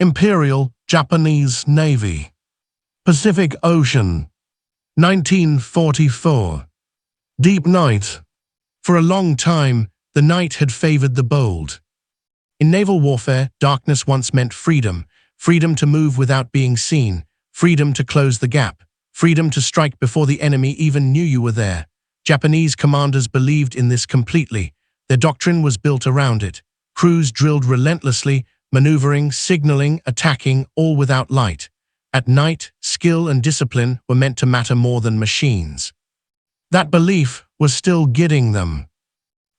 Imperial Japanese Navy. Pacific Ocean. 1944. Deep night. For a long time, the night had favored the bold. In naval warfare, darkness once meant freedom. Freedom to move without being seen. Freedom to close the gap. Freedom to strike before the enemy even knew you were there. Japanese commanders believed in this completely. Their doctrine was built around it. Crews drilled relentlessly, maneuvering, signaling, attacking, all without light. At night, skill and discipline were meant to matter more than machines. That belief was still guiding them.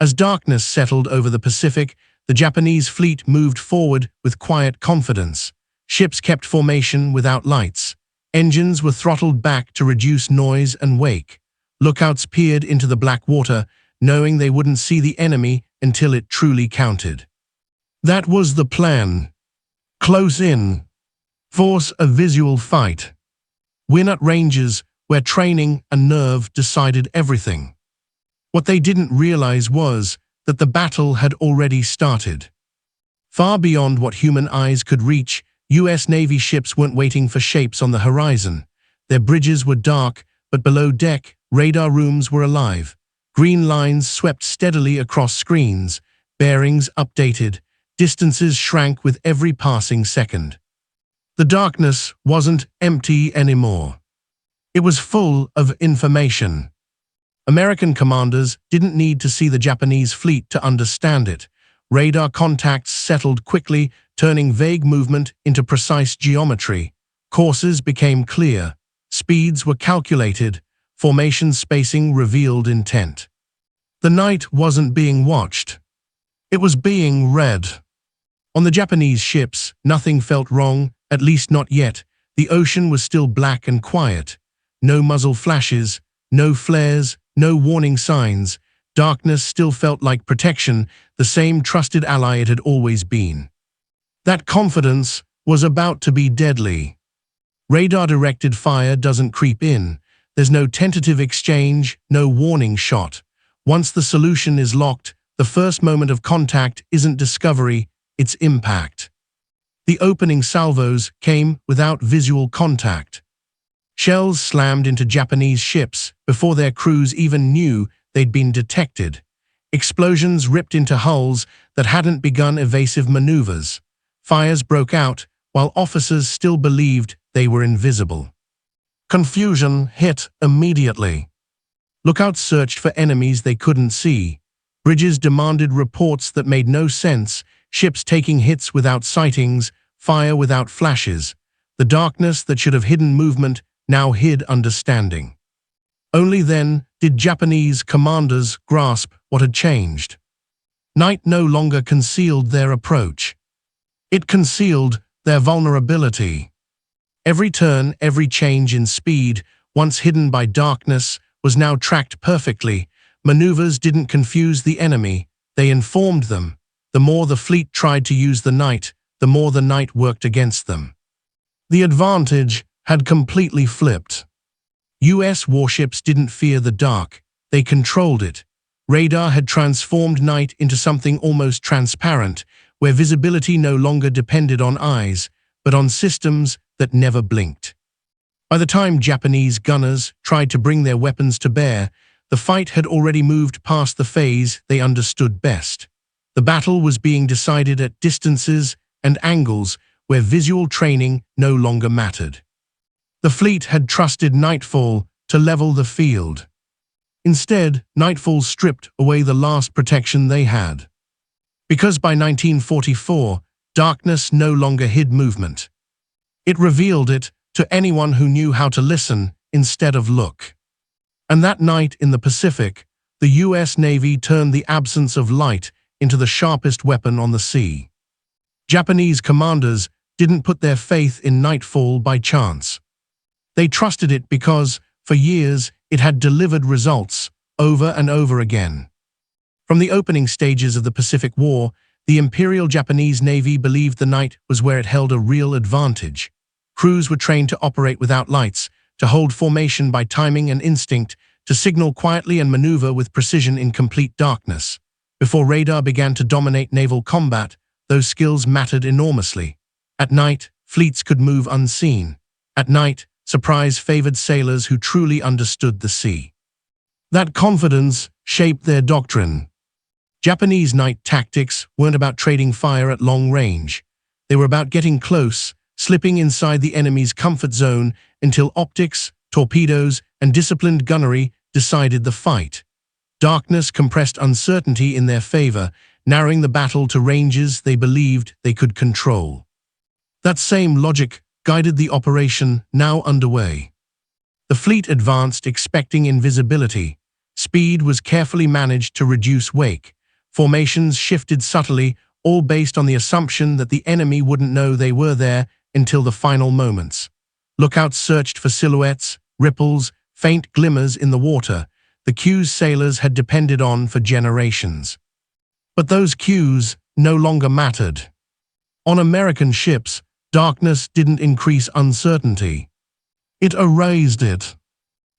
As darkness settled over the Pacific, the Japanese fleet moved forward with quiet confidence. Ships kept formation without lights. Engines were throttled back to reduce noise and wake. Lookouts peered into the black water, knowing they wouldn't see the enemy until it truly counted. That was the plan. Close in. Force a visual fight. Win at ranges where training and nerve decided everything. What they didn't realize was that the battle had already started. Far beyond what human eyes could reach, U.S. Navy ships weren't waiting for shapes on the horizon. Their bridges were dark, but below deck, radar rooms were alive. Green lines swept steadily across screens, bearings updated, distances shrank with every passing second. The darkness wasn't empty anymore. It was full of information. American commanders didn't need to see the Japanese fleet to understand it. Radar contacts settled quickly, turning vague movement into precise geometry. Courses became clear. Speeds were calculated. Formation spacing revealed intent. The night wasn't being watched. It was being read. On the Japanese ships, nothing felt wrong, at least not yet. The ocean was still black and quiet. No muzzle flashes, no flares, no warning signs. Darkness still felt like protection, the same trusted ally it had always been. That confidence was about to be deadly. Radar-directed fire doesn't creep in. There's no tentative exchange, no warning shot. Once the solution is locked, the first moment of contact isn't discovery, it's impact. The opening salvos came without visual contact. Shells slammed into Japanese ships before their crews even knew they'd been detected. Explosions ripped into hulls that hadn't begun evasive maneuvers. Fires broke out while officers still believed they were invisible. Confusion hit immediately. Lookouts searched for enemies they couldn't see. Bridges demanded reports that made no sense, ships taking hits without sightings, fire without flashes. The darkness that should have hidden movement now hid understanding. Only then did Japanese commanders grasp what had changed. Night no longer concealed their approach. It concealed their vulnerability. Every turn, every change in speed, once hidden by darkness, was now tracked perfectly. Maneuvers didn't confuse the enemy, they informed them. The more the fleet tried to use the night, the more the night worked against them. The advantage had completely flipped. U.S. warships didn't fear the dark, they controlled it. Radar had transformed night into something almost transparent, where visibility no longer depended on eyes, but on systems that never blinked. By the time Japanese gunners tried to bring their weapons to bear, the fight had already moved past the phase they understood best. The battle was being decided at distances and angles where visual training no longer mattered. The fleet had trusted Nightfall to level the field. Instead, Nightfall stripped away the last protection they had. Because by 1944, darkness no longer hid movement. It revealed it to anyone who knew how to listen instead of look. And that night in the Pacific, the U.S. Navy turned the absence of light into the sharpest weapon on the sea. Japanese commanders didn't put their faith in Nightfall by chance. They trusted it because, for years, it had delivered results over and over again. From the opening stages of the Pacific War, the Imperial Japanese Navy believed the night was where it held a real advantage. Crews were trained to operate without lights, to hold formation by timing and instinct, to signal quietly and maneuver with precision in complete darkness. Before radar began to dominate naval combat, those skills mattered enormously. At night, fleets could move unseen. At night, surprise favored sailors who truly understood the sea. That confidence shaped their doctrine. Japanese night tactics weren't about trading fire at long range. They were about getting close, slipping inside the enemy's comfort zone until optics, torpedoes, and disciplined gunnery decided the fight. Darkness compressed uncertainty in their favor, narrowing the battle to ranges they believed they could control. That same logic guided the operation now underway. The fleet advanced expecting invisibility. Speed was carefully managed to reduce wake. Formations shifted subtly, all based on the assumption that the enemy wouldn't know they were there until the final moments. Lookouts searched for silhouettes, ripples, faint glimmers in the water, the cues sailors had depended on for generations. But those cues no longer mattered. On American ships, darkness didn't increase uncertainty. It erased it.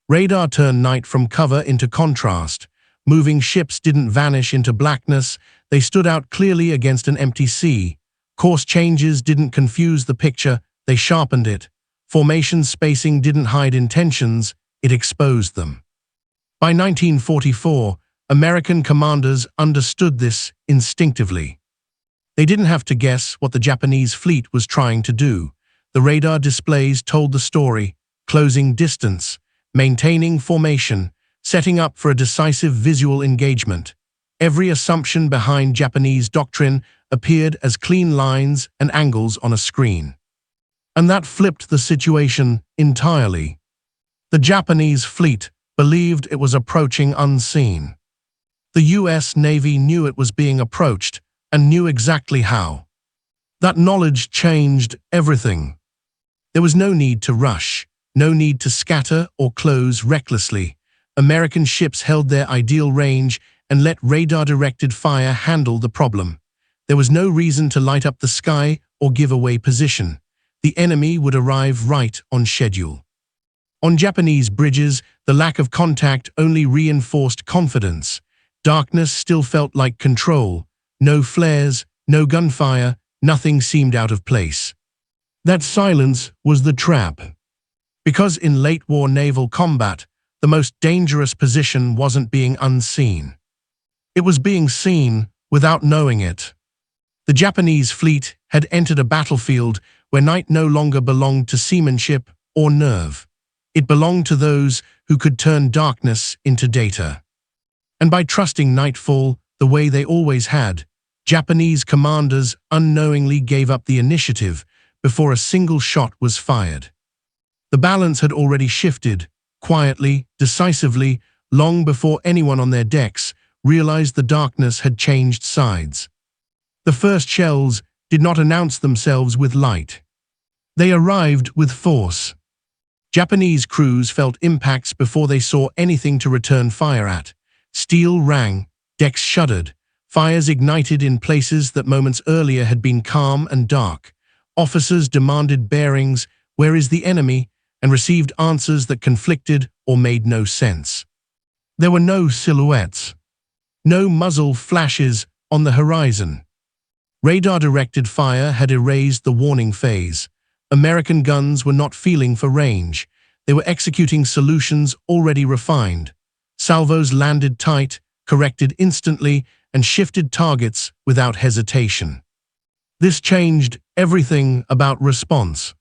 Radar turned night from cover into contrast. Moving ships didn't vanish into blackness, they stood out clearly against an empty sea. Course changes didn't confuse the picture, they sharpened it. Formation spacing didn't hide intentions, it exposed them. By 1944, American commanders understood this instinctively. They didn't have to guess what the Japanese fleet was trying to do. The radar displays told the story, closing distance, maintaining formation, setting up for a decisive visual engagement. Every assumption behind Japanese doctrine appeared as clean lines and angles on a screen. And that flipped the situation entirely. The Japanese fleet believed it was approaching unseen. The US Navy knew it was being approached and knew exactly how. That knowledge changed everything. There was no need to rush, no need to scatter or close recklessly. American ships held their ideal range and let radar-directed fire handle the problem. There was no reason to light up the sky or give away position. The enemy would arrive right on schedule. On Japanese bridges, the lack of contact only reinforced confidence. Darkness still felt like control. No flares, no gunfire, nothing seemed out of place. That silence was the trap. Because in late-war naval combat, the most dangerous position wasn't being unseen. It was being seen without knowing it. The Japanese fleet had entered a battlefield where night no longer belonged to seamanship or nerve. It belonged to those who could turn darkness into data. And by trusting Nightfall the way they always had, Japanese commanders unknowingly gave up the initiative before a single shot was fired. The balance had already shifted, quietly, decisively, long before anyone on their decks realized the darkness had changed sides. The first shells did not announce themselves with light. They arrived with force. Japanese crews felt impacts before they saw anything to return fire at. Steel rang, decks shuddered, fires ignited in places that moments earlier had been calm and dark. Officers demanded bearings, where is the enemy, and received answers that conflicted or made no sense. There were no silhouettes. No muzzle flashes on the horizon. Radar-directed fire had erased the warning phase. American guns were not feeling for range. They were executing solutions already refined. Salvos landed tight, corrected instantly, and shifted targets without hesitation. This changed everything about response.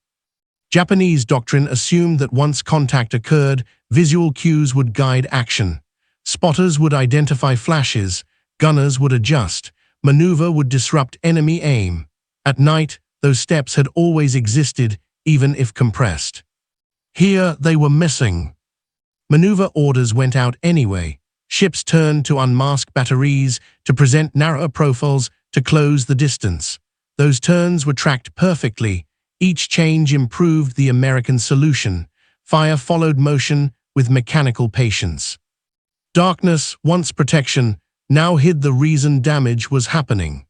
Japanese doctrine assumed that once contact occurred, visual cues would guide action. Spotters would identify flashes, gunners would adjust, maneuver would disrupt enemy aim. At night, those steps had always existed, even if compressed. Here they were missing. Maneuver orders went out anyway. Ships turned to unmask batteries, to present narrower profiles, to close the distance. Those turns were tracked perfectly. Each change improved the American solution. Fire followed motion with mechanical patience. Darkness, once protection, now hid the reason damage was happening.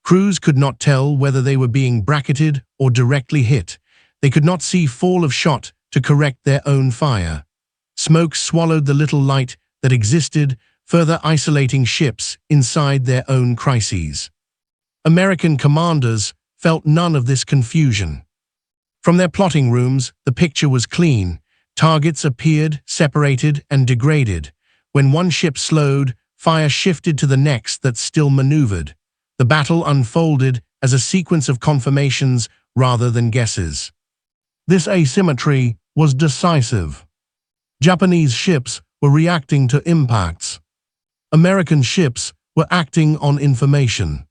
Crews could not tell whether they were being bracketed or directly hit. They could not see fall of shot to correct their own fire. Smoke swallowed the little light that existed, further isolating ships inside their own crises. American commanders felt none of this confusion. From their plotting rooms, the picture was clean. Targets appeared, separated, and degraded. When one ship slowed, fire shifted to the next that still maneuvered. The battle unfolded as a sequence of confirmations rather than guesses. This asymmetry was decisive. Japanese ships were reacting to impacts. American ships were acting on information.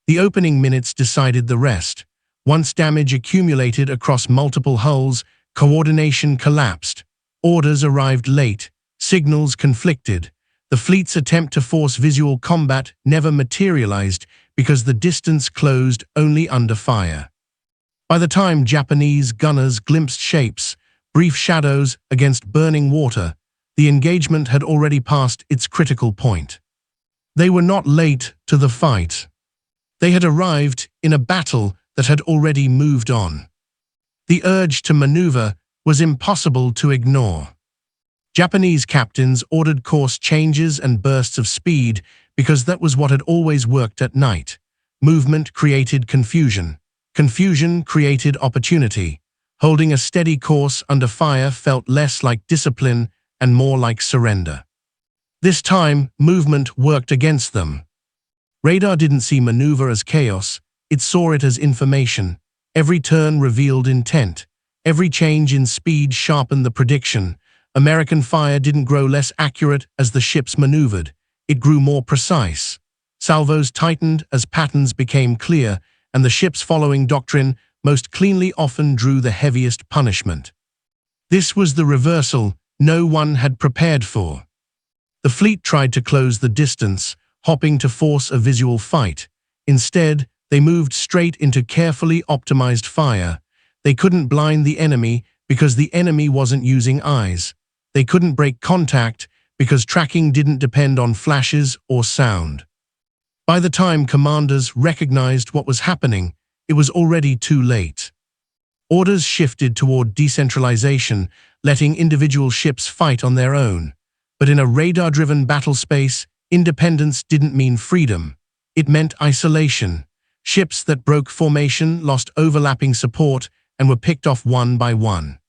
The opening minutes decided the rest. Once damage accumulated across multiple hulls, coordination collapsed. Orders arrived late. Signals conflicted. The fleet's attempt to force visual combat never materialized because the distance closed only under fire. By the time Japanese gunners glimpsed shapes, brief shadows against burning water, the engagement had already passed its critical point. They were not late to the fight. They had arrived in a battle that had already moved on. The urge to maneuver was impossible to ignore. Japanese captains ordered course changes and bursts of speed because that was what had always worked at night. Movement created confusion. Confusion created opportunity. Holding a steady course under fire felt less like discipline and more like surrender. This time, movement worked against them. Radar didn't see maneuver as chaos, it saw it as information. Every turn revealed intent. Every change in speed sharpened the prediction. American fire didn't grow less accurate as the ships maneuvered. It grew more precise. Salvos tightened as patterns became clear, and the ships following doctrine most cleanly often drew the heaviest punishment. This was the reversal no one had prepared for. The fleet tried to close the distance, hopping to force a visual fight. Instead, they moved straight into carefully optimized fire. They couldn't blind the enemy because the enemy wasn't using eyes. They couldn't break contact because tracking didn't depend on flashes or sound. By the time commanders recognized what was happening, it was already too late. Orders shifted toward decentralization, letting individual ships fight on their own. But in a radar-driven battle space, independence didn't mean freedom. It meant isolation. Ships that broke formation lost overlapping support and were picked off one by one.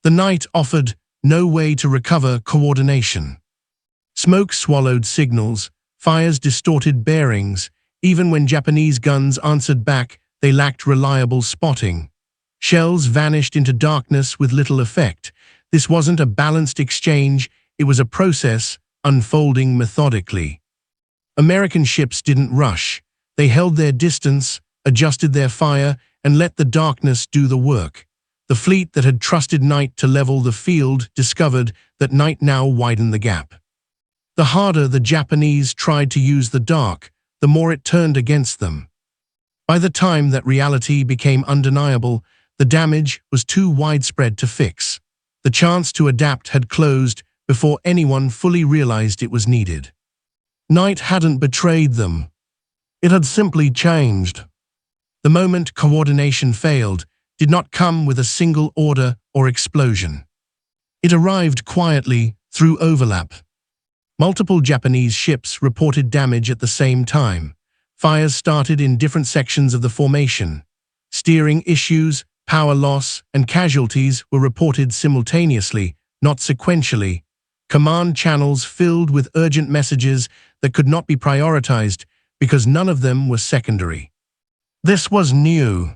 The night offered no way to recover coordination. Smoke swallowed signals, fires distorted bearings. Even when Japanese guns answered back, they lacked reliable spotting. Shells vanished into darkness with little effect. This wasn't a balanced exchange, it was a process unfolding methodically. American ships didn't rush. They held their distance, adjusted their fire, and let the darkness do the work. The fleet that had trusted night to level the field discovered that night now widened the gap. The harder the Japanese tried to use the dark, the more it turned against them. By the time that reality became undeniable, the damage was too widespread to fix. The chance to adapt had closed before anyone fully realized it was needed. Night hadn't betrayed them. It had simply changed. The moment coordination failed did not come with a single order or explosion. It arrived quietly through overlap. Multiple Japanese ships reported damage at the same time. Fires started in different sections of the formation. Steering issues, power loss, and casualties were reported simultaneously, not sequentially. Command channels filled with urgent messages that could not be prioritized because none of them were secondary. This was new.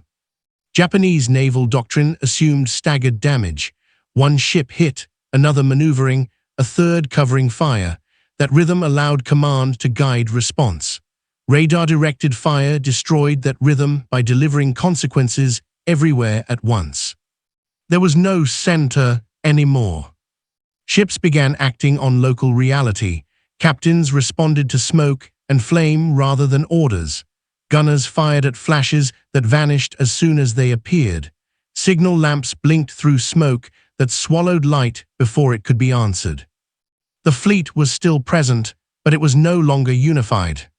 Japanese naval doctrine assumed staggered damage. One ship hit, another maneuvering, a third covering fire. That rhythm allowed command to guide response. Radar-directed fire destroyed that rhythm by delivering consequences everywhere at once. There was no center anymore. Ships began acting on local reality. Captains responded to smoke and flame rather than orders. Gunners fired at flashes that vanished as soon as they appeared. Signal lamps blinked through smoke that swallowed light before it could be answered. The fleet was still present, but it was no longer unified.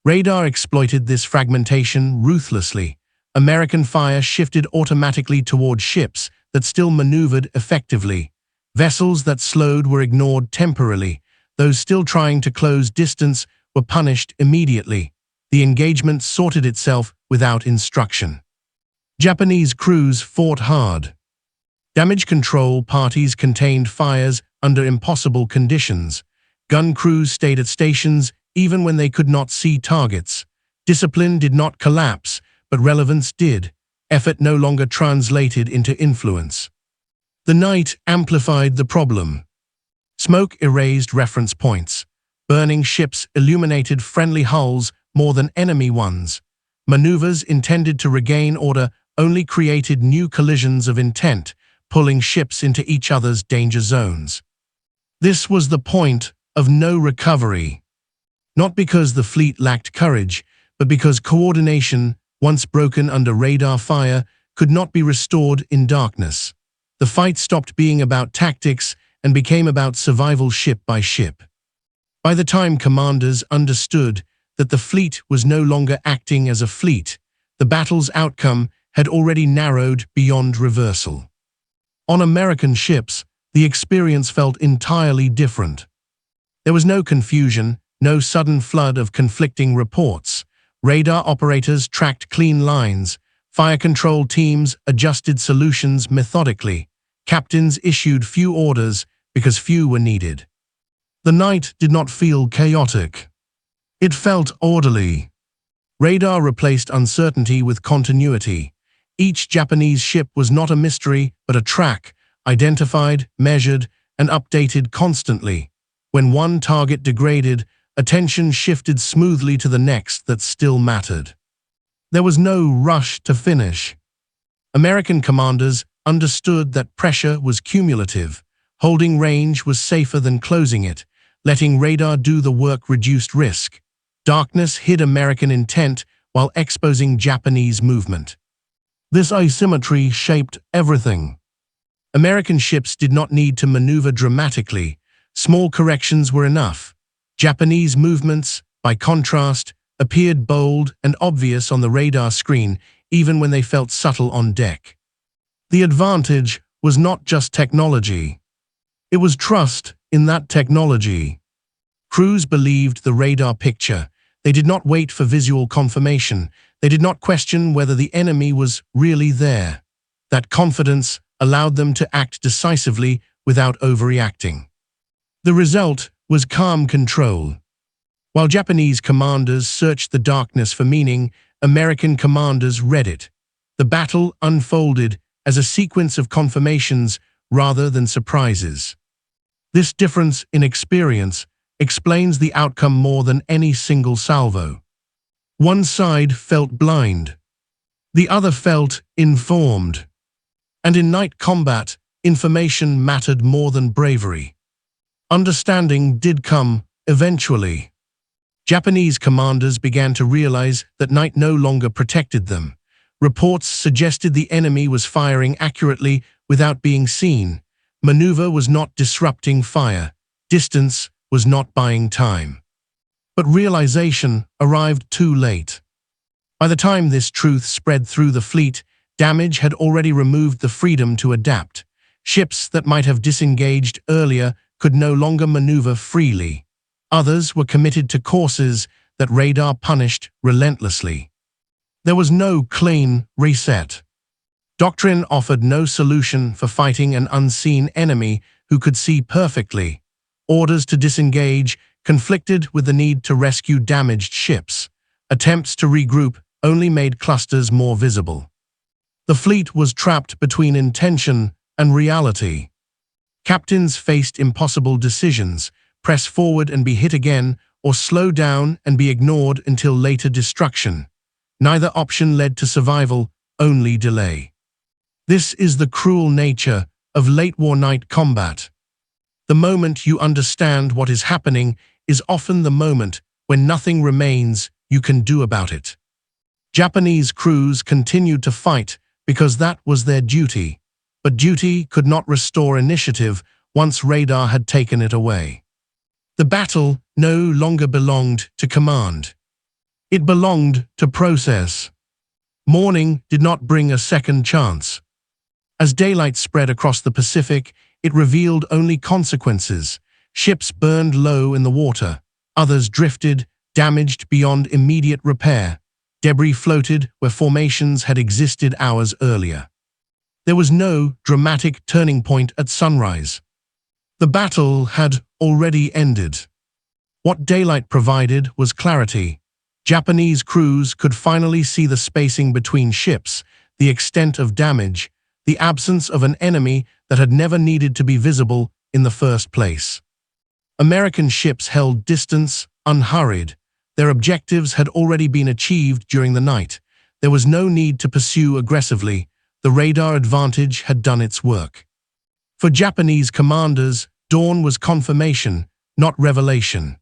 Radar exploited this fragmentation ruthlessly. American fire shifted automatically toward ships that still maneuvered effectively. Vessels that slowed were ignored temporarily. Those still trying to close distance were punished immediately. the engagement sorted itself without instruction. Japanese crews fought hard. Damage control parties contained fires under impossible conditions. Gun crews stayed at stations even when they could not see targets. Discipline did not collapse, but relevance did. Effort no longer translated into influence. The night amplified the problem. Smoke erased reference points. Burning ships illuminated friendly hulls more than enemy ones. Maneuvers intended to regain order only created new collisions of intent, pulling ships into each other's danger zones. This was the point of no recovery. Not because the fleet lacked courage, but because coordination, once broken under radar fire, could not be restored in darkness. The fight stopped being about tactics and became about survival ship by ship. By the time commanders understood that the fleet was no longer acting as a fleet, the battle's outcome had already narrowed beyond reversal. On American ships, the experience felt entirely different. There was no confusion, no sudden flood of conflicting reports. Radar operators tracked clean lines. Fire control teams adjusted solutions methodically. Captains issued few orders because few were needed. The night did not feel chaotic. It felt orderly. Radar replaced uncertainty with continuity. Each Japanese ship was not a mystery, but a track, identified, measured, and updated constantly. When one target degraded, attention shifted smoothly to the next that still mattered. There was no rush to finish. American commanders understood that pressure was cumulative. Holding range was safer than closing it. Letting radar do the work reduced risk. Darkness hid American intent while exposing Japanese movement. This asymmetry shaped everything. American ships did not need to maneuver dramatically. Small corrections were enough. Japanese movements, by contrast, appeared bold and obvious on the radar screen, even when they felt subtle on deck. The advantage was not just technology. It was trust in that technology. Crews believed the radar picture. They did not wait for visual confirmation. They did not question whether the enemy was really there. That confidence allowed them to act decisively without overreacting. The result was calm control. While Japanese commanders searched the darkness for meaning, American commanders read it. The battle unfolded as a sequence of confirmations rather than surprises. This difference in experience explains the outcome more than any single salvo. One side felt blind. The other felt informed. And in night combat, information mattered more than bravery. Understanding did come eventually. Japanese commanders began to realize that night no longer protected them. Reports suggested the enemy was firing accurately without being seen. Maneuver was not disrupting fire. Distance was not buying time. But realization arrived too late. By the time this truth spread through the fleet, damage had already removed the freedom to adapt. Ships that might have disengaged earlier could no longer maneuver freely. Others were committed to courses that radar punished relentlessly. There was no clean reset. Doctrine offered no solution for fighting an unseen enemy who could see perfectly. Orders to disengage conflicted with the need to rescue damaged ships. Attempts to regroup only made clusters more visible. The fleet was trapped between intention and reality. Captains faced impossible decisions: press forward and be hit again, or slow down and be ignored until later destruction. Neither option led to survival, only delay. This is the cruel nature of late-war night combat. The moment you understand what is happening is often the moment when nothing remains you can do about it. Japanese crews continued to fight because that was their duty, but duty could not restore initiative once radar had taken it away. The battle no longer belonged to command. It belonged to process. Morning did not bring a second chance. As daylight spread across the Pacific, it revealed only consequences. Ships burned low in the water. Others drifted, damaged beyond immediate repair. Debris floated where formations had existed hours earlier. There was no dramatic turning point at sunrise. The battle had already ended. What daylight provided was clarity. Japanese crews could finally see the spacing between ships, the extent of damage, the absence of an enemy that had never needed to be visible in the first place. American ships held distance, unhurried. Their objectives had already been achieved during the night. There was no need to pursue aggressively. The radar advantage had done its work. For Japanese commanders, dawn was confirmation, not revelation.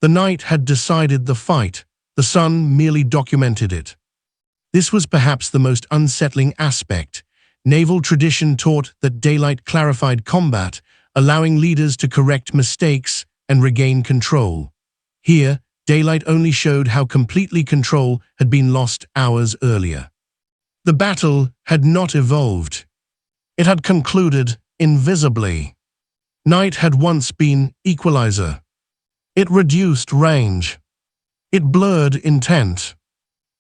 The night had decided the fight. The sun merely documented it. This was perhaps the most unsettling aspect. Naval tradition taught that daylight clarified combat, allowing leaders to correct mistakes and regain control. Here, daylight only showed how completely control had been lost hours earlier. The battle had not evolved. It had concluded invisibly. Night had once been equalizer. It reduced range. It blurred intent.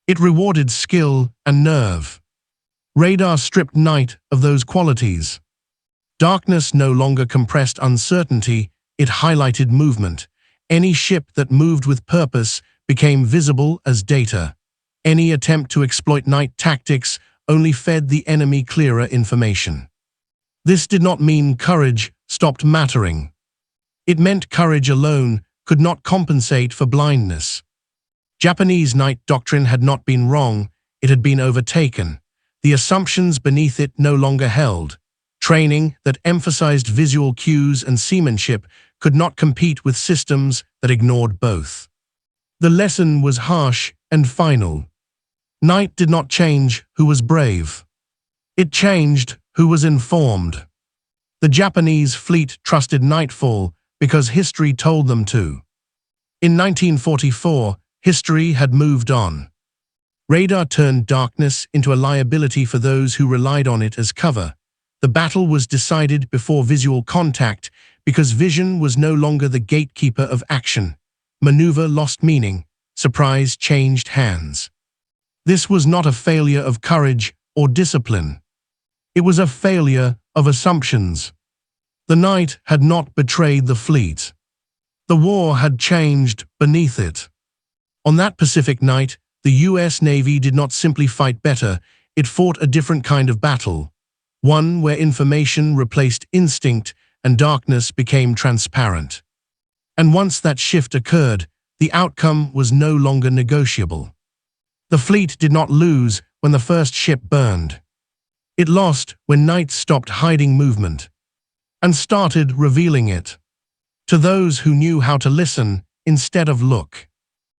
It rewarded skill and nerve. Radar stripped night of those qualities. Darkness no longer compressed uncertainty, it highlighted movement. Any ship that moved with purpose became visible as data. Any attempt to exploit night tactics only fed the enemy clearer information. This did not mean courage stopped mattering. It meant courage alone could not compensate for blindness. Japanese night doctrine had not been wrong, it had been overtaken. The assumptions beneath it no longer held. Training that emphasized visual cues and seamanship could not compete with systems that ignored both. The lesson was harsh and final. Night did not change who was brave. It changed who was informed. The Japanese fleet trusted Nightfall because history told them to. In 1944, history had moved on. Radar turned darkness into a liability for those who relied on it as cover. The battle was decided before visual contact because vision was no longer the gatekeeper of action. Maneuver lost meaning. Surprise changed hands. This was not a failure of courage or discipline. It was a failure of assumptions. The night had not betrayed the fleet. The war had changed beneath it. On that Pacific night, the U.S. Navy did not simply fight better, it fought a different kind of battle. One where information replaced instinct and darkness became transparent. And once that shift occurred, the outcome was no longer negotiable. The fleet did not lose when the first ship burned. It lost when night stopped hiding movement and started revealing it. To those who knew how to listen instead of look.